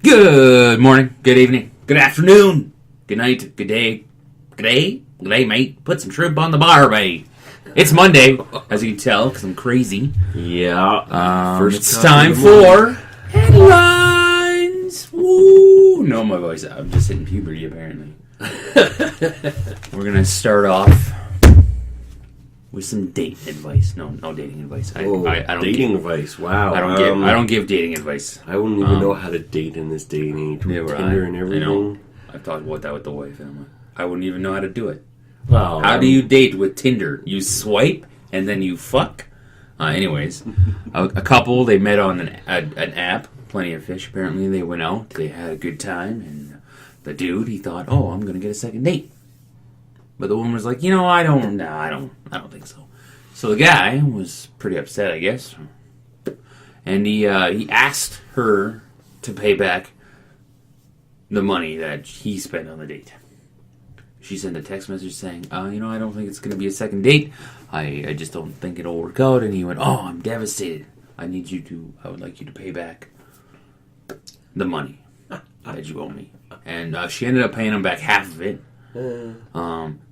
Good morning, good evening, good afternoon, good night, good day, mate. Put some shrimp on the bar, mate. It's Monday, as you can tell, because I'm crazy. Yeah. It's time for headlines. Woo! No, my voice. I'm just hitting puberty, apparently. We're gonna start off with some date advice. No dating advice. I don't dating advice. Wow. I don't give dating advice. I wouldn't even know how to date in this day and age with Tinder and everything. I know. I've talked about that with the wife, and I wouldn't even know how to do it. Well, how do you date with Tinder? You swipe and then you fuck. Anyways, a couple, they met on an app. Plenty of Fish. Apparently, they went out. They had a good time, and the dude, he thought, "Oh, I'm gonna get a second date." But the woman was like, I don't think so. So the guy was pretty upset, I guess. And he asked her to pay back the money that he spent on the date. She sent a text message saying, I don't think it's going to be a second date. I just don't think it'll work out. And he went, "Oh, I'm devastated. I would like you to pay back the money that you owe me." And she ended up paying him back half of it.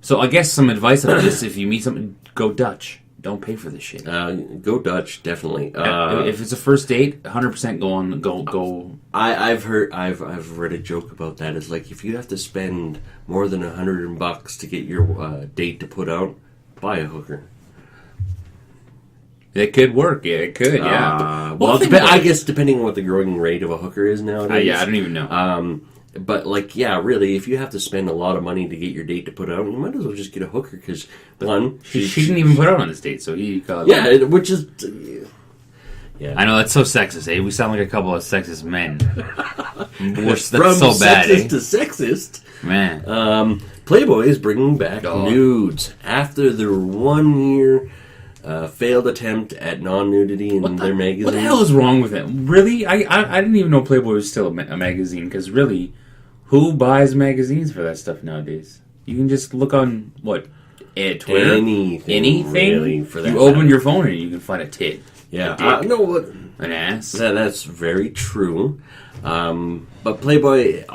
So I guess some advice on this: if you meet something, go Dutch. Don't pay for this shit. Go Dutch, definitely. If it's a first date, 100% go. I've read a joke about that. It's like if you have to spend more than $100 to get your date to put out, buy a hooker. It could work. Yeah, it could. Yeah. I guess depending on what the going rate of a hooker is nowadays. I don't even know. But, really, if you have to spend a lot of money to get your date to put out, you might as well just get a hooker, because, one... She didn't even put out on this date, so he got... Yeah, which is... Yeah. I know, that's so sexist, eh? We sound like a couple of sexist men. That's From so bad, sexist to sexist. Man. Playboy is bringing back nudes after their 1 year... failed attempt at non-nudity in their magazine. What the hell is wrong with it? Really? I didn't even know Playboy was still a magazine, because really, who buys magazines for that stuff nowadays? You can just look on, Twitter? Anything? Really, for that you open your phone and you can find a tit. Yeah. A dick, what? an ass. That's very true. But Playboy...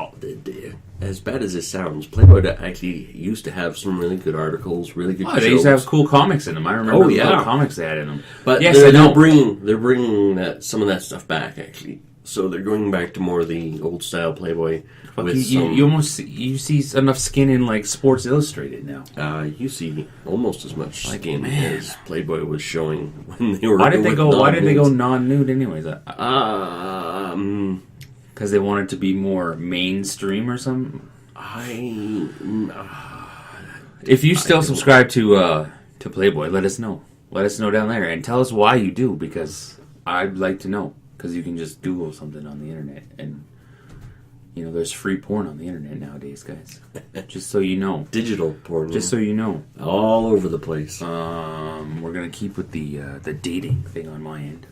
as bad as it sounds, Playboy actually used to have some really good articles, really good shows. They used to have cool comics in them. I remember the comics they had in them. But yes, they're bringing some of that stuff back, actually. So they're going back to more of the old style Playboy. You see enough skin in like Sports Illustrated now. You see almost as much skin as Playboy was showing when they were. Why did they go non-nude anyways? Because they wanted to be more mainstream or something? If you still subscribe to Playboy, let us know. Let us know down there. And tell us why you do, because I'd like to know. Because you can just Google something on the internet. And, there's free porn on the internet nowadays, guys. Just so you know. Digital porn. Just so you know. All over the place. We're going to keep with the dating thing on my end.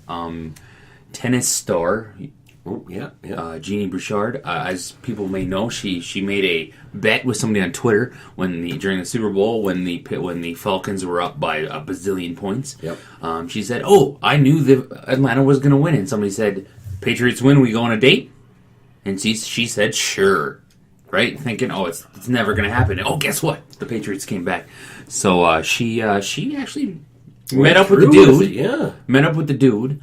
Tennis star... Oh, yeah. Jeannie Bouchard, as people may know, she made a bet with somebody on Twitter during the Super Bowl when the Falcons were up by a bazillion points. Yep. She said, "Oh, I knew that Atlanta was going to win," and somebody said, "Patriots win, we go on a date?" And she said, "Sure." Right, thinking, "Oh, it's never going to happen." And, guess what? The Patriots came back. So she actually met up with the dude. Met up with the dude.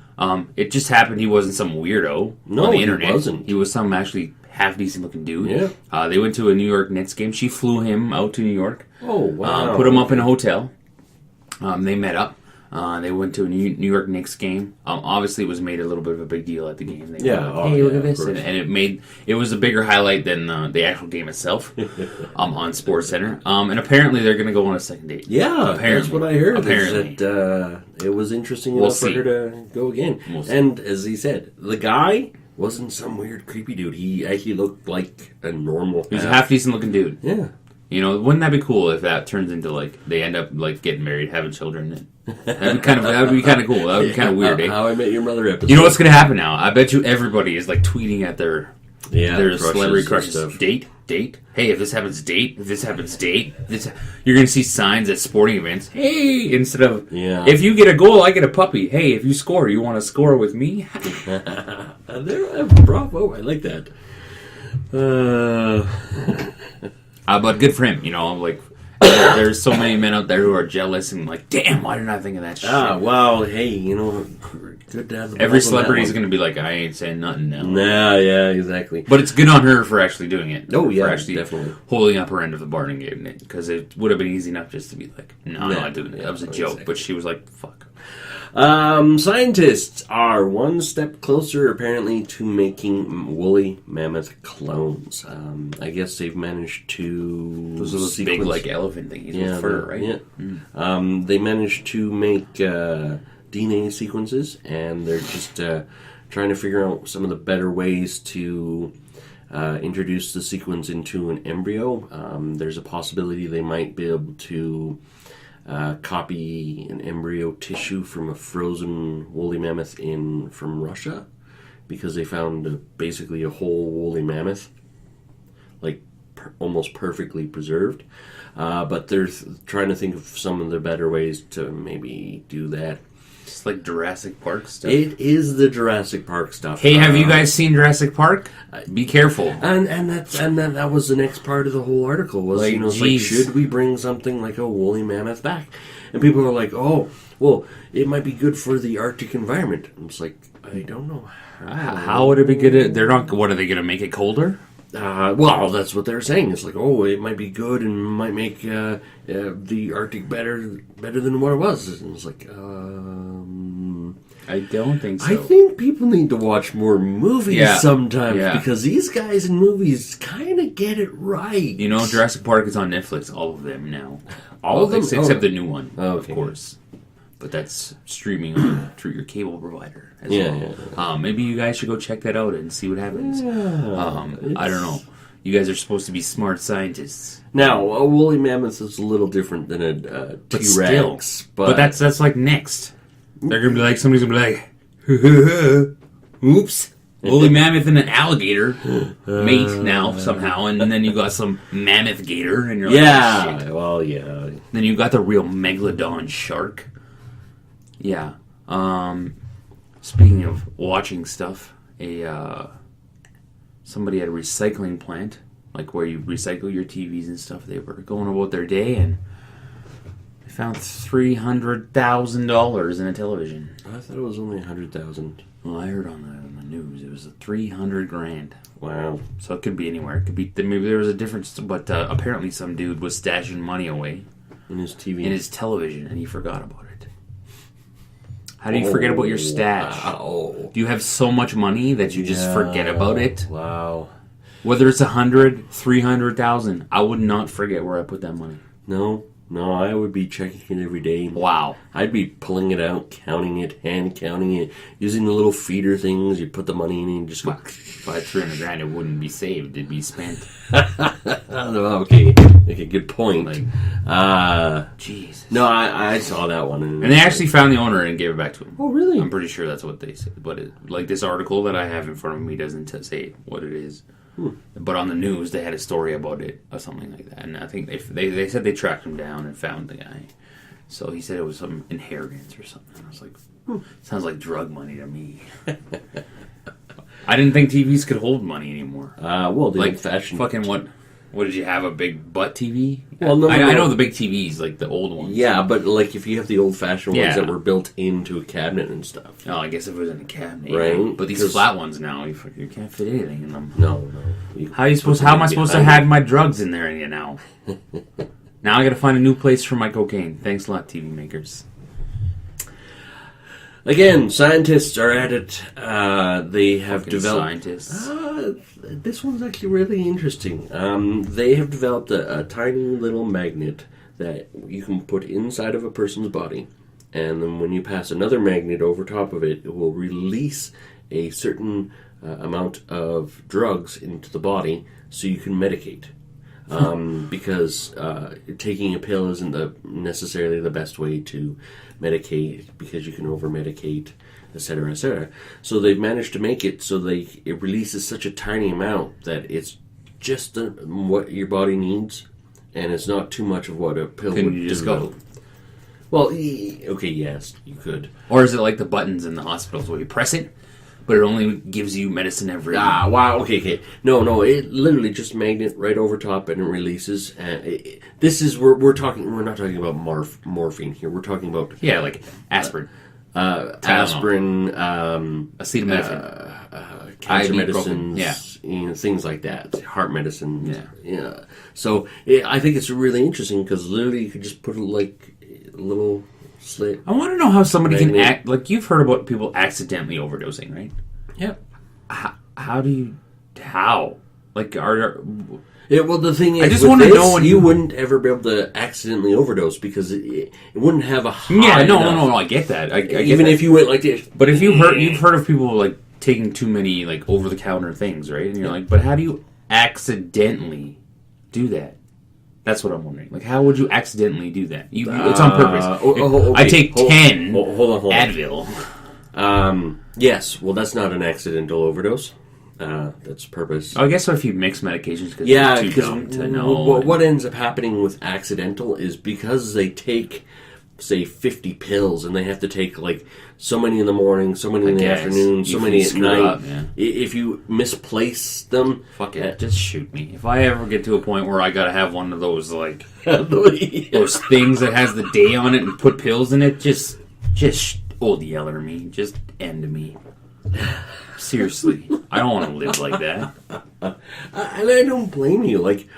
It just happened he wasn't some weirdo on the internet. He wasn't. He was some actually half-decent looking dude. Yeah. They went to a New York Knicks game. She flew him out to New York. Oh, wow. Put him up in a hotel. They met up. They went to a New York Knicks game. Obviously, it was made a little bit of a big deal at the game. They were like, "Hey, look at this!" And it was a bigger highlight than the actual game itself on SportsCenter. And apparently, they're going to go on a second date. Yeah, apparently. That's what I heard. Apparently, it was interesting enough for her to go again. And as he said, the guy wasn't some weird creepy dude. He actually looked like a normal. He was a half decent looking dude. Yeah. Wouldn't that be cool if that turns into they end up getting married, having children? That would be kind of cool. That would be kind of weird. How I Met Your Mother episode. You know what's going to happen now? I bet you everybody is tweeting at their celebrity crush's date. date. Hey, if this happens, date. If this happens, date. You're going to see signs at sporting events. Hey, instead of, if you get a goal, I get a puppy. Hey, if you score, you want to score with me? Bravo, I like that. But good for him, like, there's so many men out there who are jealous and like, damn, why didn't I think of that shit? Well, hey, good to have the every celebrity is going to be like, I ain't saying nothing now. Nah, yeah, exactly. But it's good on her for actually doing it. Oh, yeah, for actually definitely. holding up her end of the bargain, getting it. Because it would have been easy enough just to be like, no, I'm not doing it. That was a joke. Exactly. But she was like, fuck. Scientists are one step closer, apparently, to making woolly mammoth clones. I guess they've managed to... Those are those big, like, elephant thingies with fur, right? Yeah. They managed to make DNA sequences, and they're just trying to figure out some of the better ways to introduce the sequence into an embryo. There's a possibility they might be able to... copy an embryo tissue from a frozen woolly mammoth from Russia, because they found basically a whole woolly mammoth, like almost perfectly preserved. But they're trying to think of some of the better ways to maybe do that. It's like Jurassic Park stuff. It is the Jurassic Park stuff. Hey, have you guys seen Jurassic Park? Be careful. And that was the next part of the whole article was, like, should we bring something like a woolly mammoth back? And people are like, oh, well, it might be good for the Arctic environment. And it's like, I don't know how would it be good? They're not. What are they going to make it colder? Well, that's what they're saying. It's like, oh, it might be good and might make the Arctic better than what it was. And it's like, I don't think so. I think people need to watch more movies sometimes because these guys in movies kind of get it right. Jurassic Park is on Netflix, all of them now. All of them? Except the new one, of course. But that's streaming through your cable provider as well. Yeah. Maybe you guys should go check that out and see what happens. I don't know. You guys are supposed to be smart scientists. Now, a woolly mammoth is a little different than a T-Rex. But that's like next. They're going to be like, somebody's going to be like, oops. Woolly mammoth and an alligator mate now somehow, and then you got some mammoth gator, and you're like, oh, shit. Well, yeah. Then you got the real megalodon shark. Yeah. Speaking of watching stuff, somebody at a recycling plant, like where you recycle your TVs and stuff, they were going about their day, and they found $300,000 in a television. I thought it was only $100,000. Well, I heard on the news it was $300,000. Wow. So it could be anywhere. It could be maybe there was a difference, but apparently some dude was stashing money away in his TV, in his television, and he forgot about it. How do you forget about your stash? Wow. Do you have so much money that you just forget about it? Wow. Whether it's 100, 300,000, I would not forget where I put that money. No, I would be checking it every day. Wow. I'd be pulling it out, counting it, hand counting it, using the little feeder things. You put the money in and just go. If I had $300,000, it wouldn't be saved. It'd be spent. Okay, good point. Jesus. No, I saw that one. And they actually found the owner and gave it back to him. Oh, really? I'm pretty sure that's what they said. But this article that I have in front of me doesn't say what it is. But on the news, they had a story about it or something like that. And I think they said they tracked him down and found the guy. So he said it was some inheritance or something. I was like, sounds like drug money to me. I didn't think TVs could hold money anymore. Well, the like old-fashioned... Fucking what? What did you have, a big butt TV? Well, no, I know the big TVs, like the old ones. Yeah, but like if you have the old-fashioned ones that were built into a cabinet and stuff. Oh, I guess if it was in a cabinet. Right. But these flat ones now, you can't fit anything in them. No. How am I supposed to have my drugs in there now? Now I gotta find a new place for my cocaine. Thanks a lot, TV makers. Again, scientists are at it. They have developed... Scientists. This one's actually really interesting. They have developed a tiny little magnet that you can put inside of a person's body. And then when you pass another magnet over top of it, it will release a certain amount of drugs into the body so you can medicate. Because taking a pill isn't necessarily the best way to medicate, because you can over-medicate, etc., etc. So they've managed to make it so it releases such a tiny amount that it's just what your body needs, and it's not too much of what a pill would Couldn't you just go? Well, okay, yes, you could. Or is it like the buttons in the hospitals where you press it, but it only gives you medicine every... Wow, okay. No, it literally just magnet right over top and it releases. This is, we're not talking about morphine here. We're talking about... Yeah, like aspirin. Aspirin, acetaminophen. cancer Ibuprofen, medicines, things like that. Heart medicine. Yeah. So I think it's really interesting because literally you could just put like a little slit. I want to know how somebody can act... Like, you've heard about people accidentally overdosing, right? Yeah. How do you... How? Like, Yeah, well, the thing is, I just want to know when you wouldn't ever be able to accidentally overdose because it wouldn't have a high no, I get that. I get even that. if you went like this. But if you've heard of people like taking too many like over the counter things, right? And you're like, but how do you accidentally do that? That's what I'm wondering. Like, how would you accidentally do that? It's on purpose. Okay. I take 10 hold on. Advil. Yes, well, that's not an accidental overdose. That's purpose. I guess so if you mix medications, because what ends up happening with accidental is because they take, say, 50 pills, and they have to take like so many in the morning, so many in the afternoon, so many at night. Up, yeah. If you misplace them, fuck it, just shoot me. If I ever get to a point where I gotta have one of those like those things that has the day on it and put pills in it, just old yeller me, just end me. Seriously, I don't want to live like that. And I don't blame you. Like,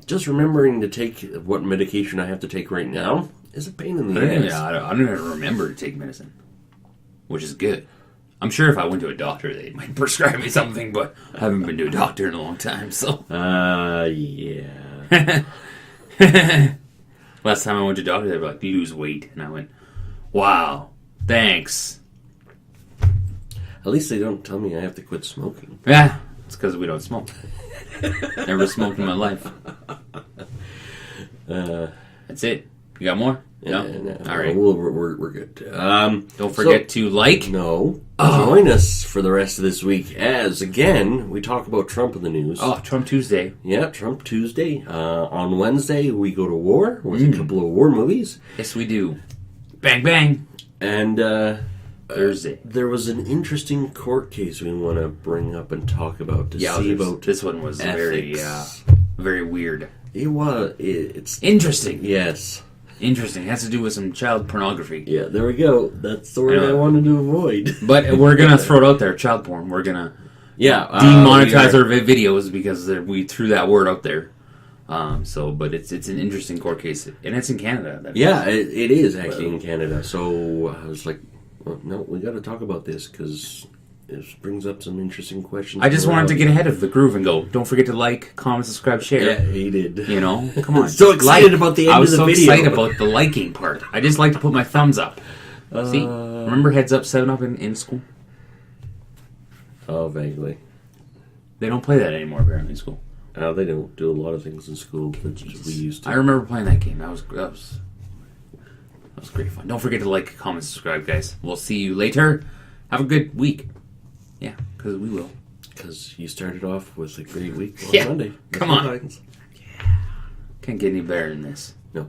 just remembering to take what medication I have to take right now is a pain in the ass. Yeah, I don't even remember to take medicine, which is good. I'm sure if I went to a doctor, they might prescribe me something, but I haven't been to a doctor in a long time, so... Yeah. Last time I went to a doctor, they were like, lose weight. And I went, wow, thanks. At least they don't tell me I have to quit smoking. Yeah, it's because we don't smoke. Never smoked in my life. That's it. You got more? No? All right. We're good. Don't forget to like. No. Join us for the rest of this week as, again, we talk about Trump in the news. Oh, Trump Tuesday. Yeah, Trump Tuesday. On Wednesday, we go to war with a couple of war movies. Yes, we do. Bang, bang. And... Thursday. There was an interesting court case we want to bring up and talk about see about this one was ethics. very weird. It was. It's interesting. Yes. Interesting. It has to do with some child pornography. Yeah, there we go. That's the word I wanted to avoid. But we're going to throw it out there. Child porn. We're going to demonetize our videos because we threw that word out there. But it's an interesting court case. And it's in Canada. It is actually in Canada. So I was like, well, no, we got to talk about this because it brings up some interesting questions. I just wanted to get ahead of the groove and go, don't forget to like, comment, subscribe, share. Yeah, he did. You know, come on. So excited about the end of the video. I was so excited about the liking part. I just like to put my thumbs up. See? Remember Heads Up, 7-Up in school? Oh, vaguely. They don't play that anymore, apparently, in school. They don't do a lot of things in school that we used to. I remember playing that game. That was great fun. Don't forget to like, comment, subscribe, guys. We'll see you later. Have a good week. Yeah, because we will. Because you started off with a great week on Monday. Come on. Yeah. Can't get any better than this. No.